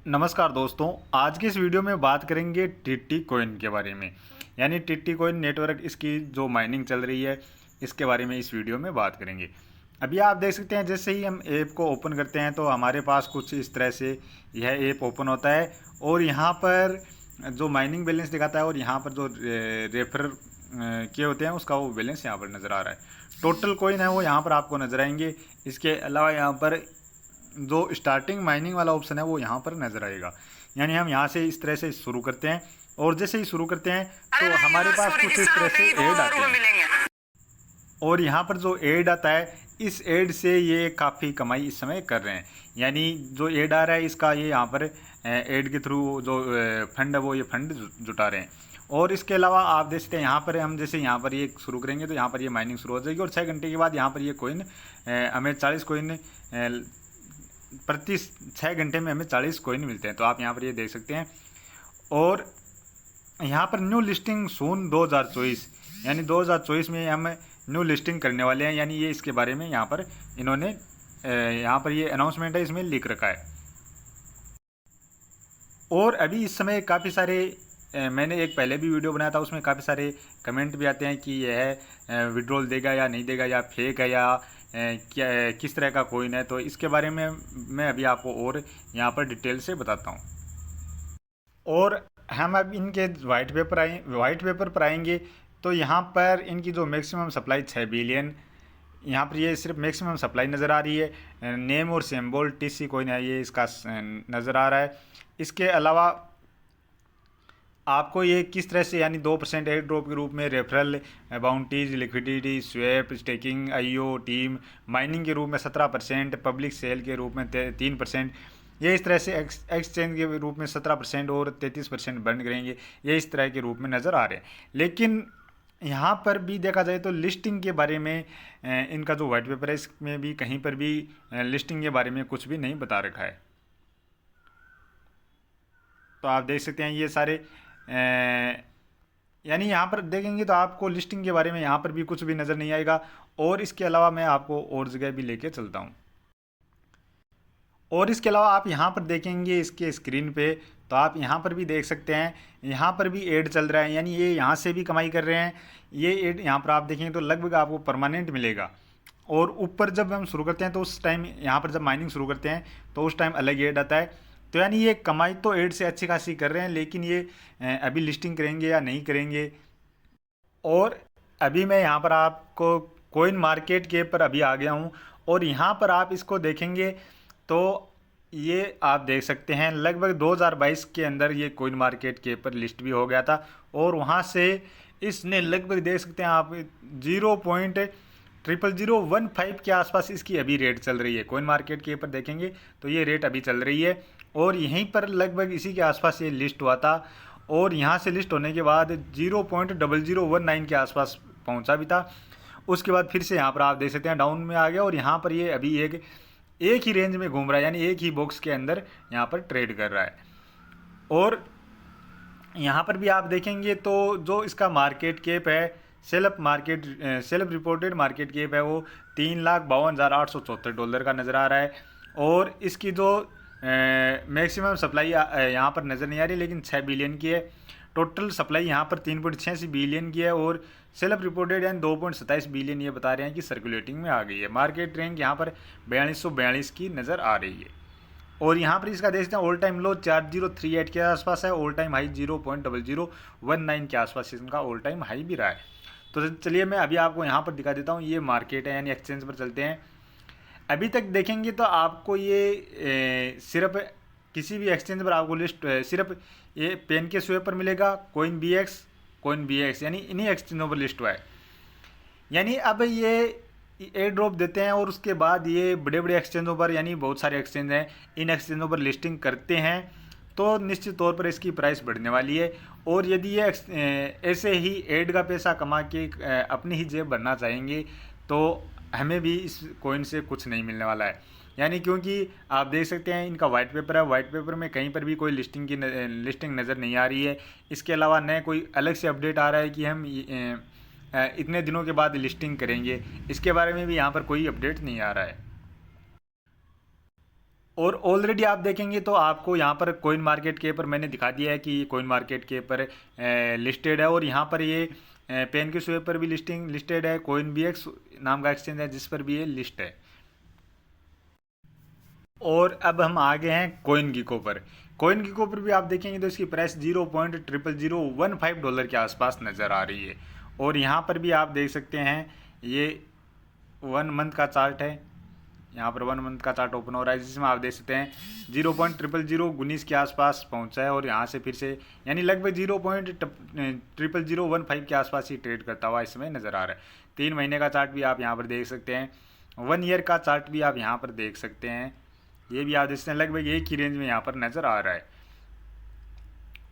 नमस्कार दोस्तों, आज की इस वीडियो में बात करेंगे टिट्टी कॉइन के बारे में। यानी टिट्टी कॉइन नेटवर्क, इसकी जो माइनिंग चल रही है इसके बारे में इस वीडियो में बात करेंगे। अभी आप देख सकते हैं, जैसे ही हम ऐप को ओपन करते हैं तो हमारे पास कुछ इस तरह से यह ऐप ओपन होता है और यहाँ पर जो माइनिंग बैलेंस दिखाता है और यहाँ पर जो रेफर किए होते हैं उसका वो बैलेंस यहाँ पर नज़र आ रहा है। टोटल कॉइन है वो यहाँ पर आपको नज़र आएंगे। इसके अलावा यहाँ पर जो स्टार्टिंग माइनिंग वाला ऑप्शन है वो यहाँ पर नज़र आएगा। यानी हम यहाँ से इस तरह से शुरू करते हैं और जैसे ही शुरू करते हैं तो हमारे पास कुछ इस तरह से ऐड आते हैं और यहाँ पर जो ऐड आता है इस ऐड से ये काफ़ी कमाई इस समय कर रहे हैं। यानी जो ऐड आ रहा है इसका ये यहाँ पर ऐड के थ्रू जो फंड है वो ये फंड जुटा रहे हैं। और इसके अलावा आप देख सकते हैं यहाँ पर हम जैसे यहाँ पर ये शुरू करेंगे तो यहाँ पर ये माइनिंग शुरू हो जाएगी और 6 घंटे के बाद यहाँ पर ये कोइन हमें 40 कोइन प्रति 6 घंटे में हमें 40 कॉइन मिलते हैं। तो आप यहाँ पर ये देख सकते हैं। और यहाँ पर न्यू लिस्टिंग सून 2024 यानी 2024 में हम न्यू लिस्टिंग करने वाले हैं। यानी ये इसके बारे में यहाँ पर इन्होंने यहाँ पर ये अनाउंसमेंट है इसमें लिख रखा है। और अभी इस समय काफ़ी सारे मैंने एक पहले भी वीडियो बनाया था उसमें काफ़ी सारे कमेंट भी आते हैं कि यह विड्रॉल देगा या नहीं देगा, या फेक है, या क्या किस तरह का कॉइन है। तो इसके बारे में मैं अभी आपको और यहाँ पर डिटेल से बताता हूँ। और हम अब इनके वाइट पेपर पर आएंगे तो यहाँ पर इनकी जो मैक्सिमम सप्लाई 6 बिलियन, यहाँ पर ये सिर्फ मैक्सिमम सप्लाई नज़र आ रही है। नेम और सिंबल टीसी कॉइन है ये इसका नज़र आ रहा है। इसके अलावा आपको ये किस तरह से, यानी 2% एयर ड्रॉप के रूप में referral, bounties, liquidity, swap, staking, IO, team, mining के रूप में 17%, पब्लिक सेल के रूप में 3%, ये इस तरह से एक्सचेंज के रूप में 17% और 33% बर्न करेंगे, ये इस तरह के रूप में नज़र आ रहे हैं। लेकिन यहाँ पर भी देखा जाए तो लिस्टिंग के बारे में इनका जो वाइट पेपर है इसमें भी कहीं पर भी लिस्टिंग के बारे में कुछ भी नहीं बता रखा है। तो आप देख सकते हैं ये सारे यानी यहाँ पर देखेंगे तो आपको लिस्टिंग के बारे में यहाँ पर भी कुछ भी नज़र नहीं आएगा। और इसके अलावा मैं आपको और जगह भी लेके चलता हूँ। और इसके अलावा आप यहाँ पर देखेंगे इसके स्क्रीन पे तो आप यहाँ पर भी देख सकते हैं, यहाँ पर भी ऐड चल रहा है। यानी ये यहाँ से भी कमाई कर रहे हैं। ये ऐड यहाँ पर आप देखेंगे तो लगभग आपको परमानेंट मिलेगा। और ऊपर जब हम शुरू करते हैं तो उस टाइम यहाँ पर जब माइनिंग शुरू करते हैं तो उस टाइम अलग ऐड आता है। तो यानी ये कमाई तो ऐड से अच्छी खासी कर रहे हैं। लेकिन ये अभी लिस्टिंग करेंगे या नहीं करेंगे। और अभी मैं यहाँ पर आपको कॉइन मार्केट के पर अभी आ गया हूँ और यहाँ पर आप इसको देखेंगे तो ये आप देख सकते हैं लगभग 2022 के अंदर ये कॉइन मार्केट के पर लिस्ट भी हो गया था। और वहाँ से इसने लगभग देख सकते हैं आप 0.00015 के आसपास इसकी अभी रेट चल रही है। कॉइन मार्केट के पर देखेंगे तो ये रेट अभी चल रही है और यहीं पर लगभग इसी के आसपास ये लिस्ट हुआ था। और यहाँ से लिस्ट होने के बाद 0.0019 के आसपास पहुँचा भी था। उसके बाद फिर से यहाँ पर आप देख सकते हैं डाउन में आ गया और यहाँ पर ये अभी एक ही रेंज में घूम रहा है, यानी एक ही बॉक्स के अंदर यहाँ पर ट्रेड कर रहा है। और यहाँ पर भी आप देखेंगे तो जो इसका मार्केट कैप है, सेल्फ रिपोर्टेड मार्केट कैप है वो $3,52,874 का नज़र आ रहा है। और इसकी जो मैक्सिमम सप्लाई यहाँ पर नज़र नहीं आ रही, लेकिन 6 बिलियन की है। टोटल सप्लाई यहाँ पर 3.86 बिलियन की है और सेल्फ रिपोर्टेड यानी 2.27 बिलियन ये बता रहे हैं कि सर्कुलेटिंग में आ गई है। मार्केट रैंक यहाँ पर 4242 की नज़र आ रही है। और यहाँ पर इसका देखते हैं ऑल टाइम लो 4038 के आसपास है, ऑल टाइम हाई 0.0019 के आसपास इसका ऑल टाइम हाई भी रहा है। तो चलिए मैं अभी आपको यहाँ पर दिखा देता हूँ। ये मार्केट है यानी एक्सचेंज पर चलते हैं। अभी तक देखेंगे तो आपको ये सिर्फ किसी भी एक्सचेंज पर आपको लिस्ट सिर्फ ये पेन के स्वेप पर मिलेगा, कॉइन बीएक्स यानी इन्हीं एक्सचेंजों पर लिस्ट हुआ है। यानी अब ये एयर ड्रॉप देते हैं और उसके बाद ये बड़े बड़े एक्सचेंजों पर, यानी बहुत सारे एक्सचेंज हैं, इन एक्सचेंजों पर लिस्टिंग करते हैं तो निश्चित तौर पर इसकी प्राइस बढ़ने वाली है। और यदि ये ऐसे ही एड का पैसा कमा के अपनी ही जेब भरना चाहेंगे तो हमें भी इस कॉइन से कुछ नहीं मिलने वाला है। यानी क्योंकि आप देख सकते हैं इनका वाइट पेपर है, वाइट पेपर में कहीं पर भी कोई लिस्टिंग नज़र नहीं आ रही है। इसके अलावा न कोई अलग से अपडेट आ रहा है कि हम इतने दिनों के बाद लिस्टिंग करेंगे, इसके बारे में भी यहाँ पर कोई अपडेट नहीं आ रहा है। और ऑलरेडी आप देखेंगे तो आपको यहाँ पर कोइन मार्केट के पर मैंने दिखा दिया है कि कोइन मार्केट के पर लिस्टेड है, और यहाँ पर ये पेन के स्वेप पर भी लिस्टेड है, कोइन बीएक्स नाम का एक्सचेंज है जिस पर भी ये लिस्ट है। और अब हम आ गए हैं कोइन गीको पर। कोइन गीको पर भी आप देखेंगे तो इसकी प्राइस $0.0015 के आसपास नज़र आ रही है। और यहाँ पर भी आप देख सकते हैं ये 1 मंथ का चार्ट है, यहाँ पर 1 मंथ का चार्ट ओपन हो रहा है जिसमें आप देख सकते हैं 0.00019 के आसपास पहुँचा है, और यहाँ से फिर से यानी लगभग 0.00015 के आसपास ही ट्रेड करता हुआ इसमें नज़र आ रहा है। 3 महीने का चार्ट भी आप यहाँ पर देख सकते हैं, 1 ईयर का चार्ट भी आप यहाँ पर देख सकते हैं, ये भी आप देख सकते हैं लगभग एक ही रेंज में यहाँ पर नज़र आ रहा है।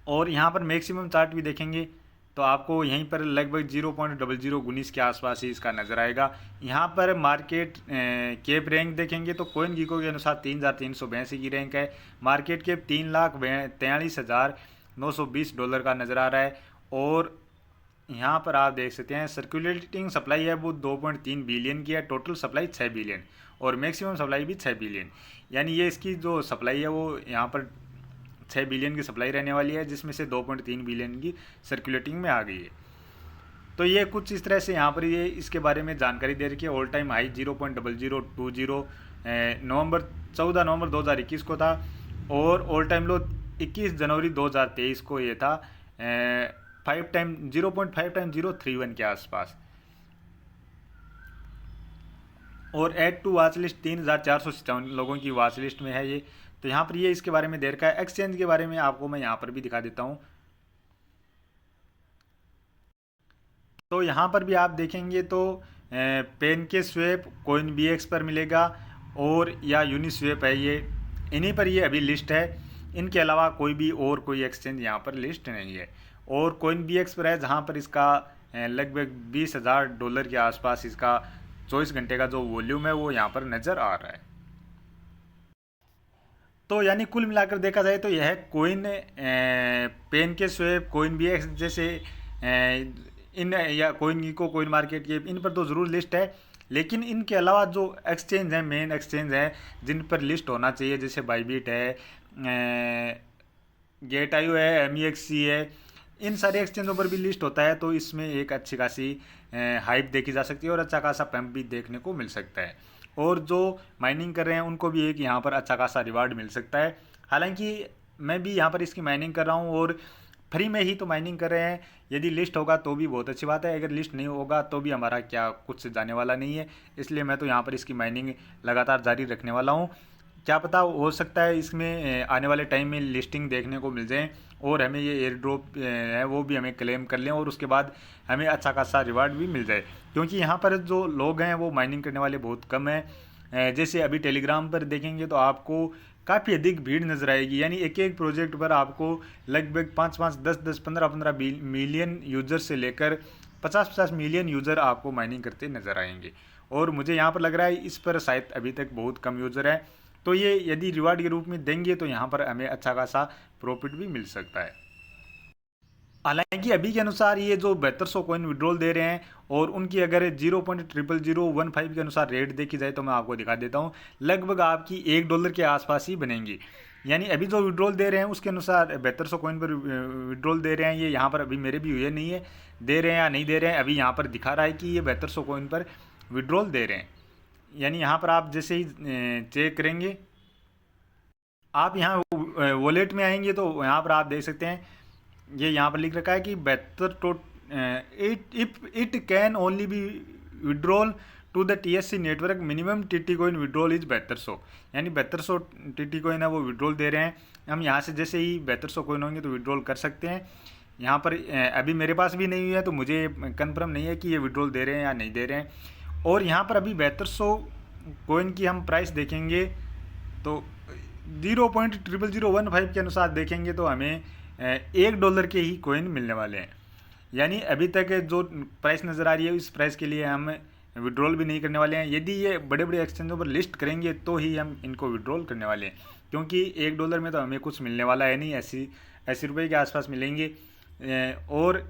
और यहाँ पर मैक्सिमम चार्ट भी देखेंगे तो आपको यहीं पर लगभग 0.0019 के आसपास ही इसका नज़र आएगा। यहाँ पर मार्केट कैप रैंक देखेंगे तो कोइन गीको के अनुसार 3382 की रैंक है। मार्केट कैप $3,43,920 का नज़र आ रहा है। और यहाँ पर आप देख सकते हैं सर्कुलेटिंग सप्लाई है वो 2.3 बिलियन की है, टोटल सप्लाई 6 बिलियन, और मैक्सिमम सप्लाई भी 6 बिलियन, यानी ये इसकी जो सप्लाई है वो यहाँ पर 6 बिलियन की सप्लाई रहने वाली है, जिसमें से 2.3 बिलियन की सर्कुलेटिंग में आ गई है। तो ये कुछ इस तरह से यहाँ पर ये इसके बारे में जानकारी दे रखी है। ऑल टाइम हाई 0.0020 14 नवंबर 2021 को था, और ऑल टाइम लो 21 जनवरी 2023 को ये था 0.5031 के आसपास। और ऐड टू वॉच लिस्ट 3457 लोगों की वॉच लिस्ट में है ये। तो यहाँ पर ये इसके बारे में दे रखा है। एक्सचेंज के बारे में आपको मैं यहाँ पर भी दिखा देता हूँ। तो यहाँ पर भी आप देखेंगे तो पेन के स्वेप कोइन बीएक्स पर मिलेगा, और या यूनिस्वेप है ये, इन्हीं पर ये अभी लिस्ट है। इनके अलावा कोई भी और कोई एक्सचेंज यहाँ पर लिस्ट नहीं है। और कोइन बीएक्स पर है जहाँ पर इसका लगभग $20,000 के आसपास इसका 24 घंटे का जो वॉल्यूम है वो यहाँ पर नज़र आ रहा है। तो यानी कुल मिलाकर देखा जाए तो यह कोइन पेन के स्वेप कोइन बीएक्स जैसे इन या कोइन गीको कोइन मार्केट के इन पर तो ज़रूर लिस्ट है, लेकिन इनके अलावा जो एक्सचेंज हैं मेन एक्सचेंज हैं जिन पर लिस्ट होना चाहिए, जैसे बाइबिट है, गेट.io है, MEXC है, इन सारे एक्सचेंजों पर भी लिस्ट होता है। तो इसमें एक अच्छी खासी हाइप देखी जा सकती है और अच्छा खासा पंप भी देखने को मिल सकता है। और जो माइनिंग कर रहे हैं उनको भी एक यहाँ पर अच्छा खासा रिवार्ड मिल सकता है। हालांकि मैं भी यहाँ पर इसकी माइनिंग कर रहा हूँ और फ्री में ही तो माइनिंग कर रहे हैं। यदि लिस्ट होगा तो भी बहुत अच्छी बात है, अगर लिस्ट नहीं होगा तो भी हमारा क्या कुछ जाने वाला नहीं है। इसलिए मैं तो यहाँ पर इसकी माइनिंग लगातार जारी रखने वाला हूँ। क्या पता हो सकता है इसमें आने वाले टाइम में लिस्टिंग देखने को मिल जाए और हमें ये एयर ड्रॉप है वो भी हमें क्लेम कर लें और उसके बाद हमें अच्छा खासा रिवार्ड भी मिल जाए, क्योंकि यहाँ पर जो लोग हैं वो माइनिंग करने वाले बहुत कम हैं। जैसे अभी टेलीग्राम पर देखेंगे तो आपको काफ़ी अधिक भीड़ नज़र आएगी, यानी एक एक प्रोजेक्ट पर आपको लगभग 5-5, 10-10, 15-15 मिलियन यूज़र से लेकर 50-50 मिलियन यूज़र आपको माइनिंग करते नज़र आएंगे। और मुझे यहाँ पर लग रहा है इस पर शायद अभी तक बहुत कम यूज़र है, तो ये यदि रिवार्ड के रूप में देंगे तो यहाँ पर हमें अच्छा खासा प्रॉफिट भी मिल सकता है। हालांकि अभी के अनुसार ये जो 7200 कॉइन विड्रॉल दे रहे हैं और उनकी अगर 0.00015 के अनुसार रेट देखी जाए तो मैं आपको दिखा देता हूँ, लगभग आपकी $1 के आसपास ही बनेंगी। यानी अभी जो विड्रॉल दे रहे हैं उसके अनुसार 7200 कॉइन पर विड्रॉल दे रहे हैं। ये यहाँ पर अभी मेरे भी हुए नहीं है, दे रहे हैं या नहीं दे रहे हैं, अभी यहाँ पर दिखा रहा है कि ये 7200 कॉइन पर विड्रॉल दे रहे हैं। यानी यहाँ पर आप जैसे ही चेक करेंगे, आप यहाँ वॉलेट में आएंगे तो यहाँ पर आप देख सकते हैं ये यहाँ पर लिख रखा है कि 72 it can only be withdrawal to the TSC network minimum TT coin withdrawal is 7200, यानी 7200 TT कॉइन है वो विड्रॉल दे रहे हैं। हम यहाँ से जैसे ही 7200 कॉइन होंगे तो विड्रॉल कर सकते हैं। यहाँ पर अभी मेरे पास भी नहीं हुआ है तो मुझे कंफर्म नहीं है कि ये विड्रॉल दे रहे हैं या नहीं दे रहे हैं। और यहाँ पर अभी 7200 कॉइन की हम प्राइस देखेंगे तो 0.00015 के अनुसार देखेंगे तो हमें $1 के ही कॉइन मिलने वाले हैं। यानी अभी तक जो प्राइस नज़र आ रही है इस प्राइस के लिए हम विड्रॉल भी नहीं करने वाले हैं। यदि ये बड़े बड़े एक्सचेंजों पर लिस्ट करेंगे तो ही हम इनको विड्रॉल करने वाले हैं, क्योंकि $1 में तो हमें कुछ मिलने वाला है नहीं, 80 रुपये के आसपास मिलेंगे। और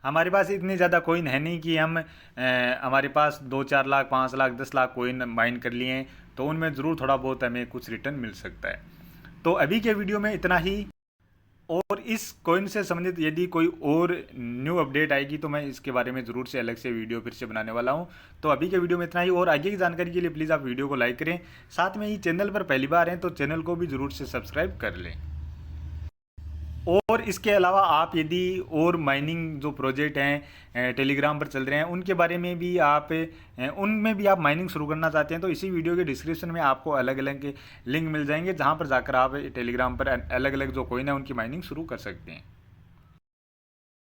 हमारे पास इतनी ज़्यादा कोइन है नहीं कि हम हमारे पास 2-4 लाख 5 लाख 10 लाख कोइन माइन कर लिए हैं, तो उनमें ज़रूर थोड़ा बहुत हमें कुछ रिटर्न मिल सकता है। तो अभी के वीडियो में इतना ही, और इस कॉइन से संबंधित यदि कोई और न्यू अपडेट आएगी तो मैं इसके बारे में ज़रूर से अलग से वीडियो फिर से बनाने वाला हूं। तो अभी के वीडियो में इतना ही, और आगे की जानकारी के लिए प्लीज़ आप वीडियो को लाइक करें, साथ में ही चैनल पर पहली बार हैं तो चैनल को भी ज़रूर से सब्सक्राइब कर लें। और इसके अलावा आप यदि और माइनिंग जो प्रोजेक्ट हैं टेलीग्राम पर चल रहे हैं उनके बारे में भी आप उनमें भी आप माइनिंग शुरू करना चाहते हैं तो इसी वीडियो के डिस्क्रिप्शन में आपको अलग अलग के लिंक मिल जाएंगे, जहां पर जाकर आप टेलीग्राम पर अलग अलग जो कॉइन है उनकी माइनिंग शुरू कर सकते हैं।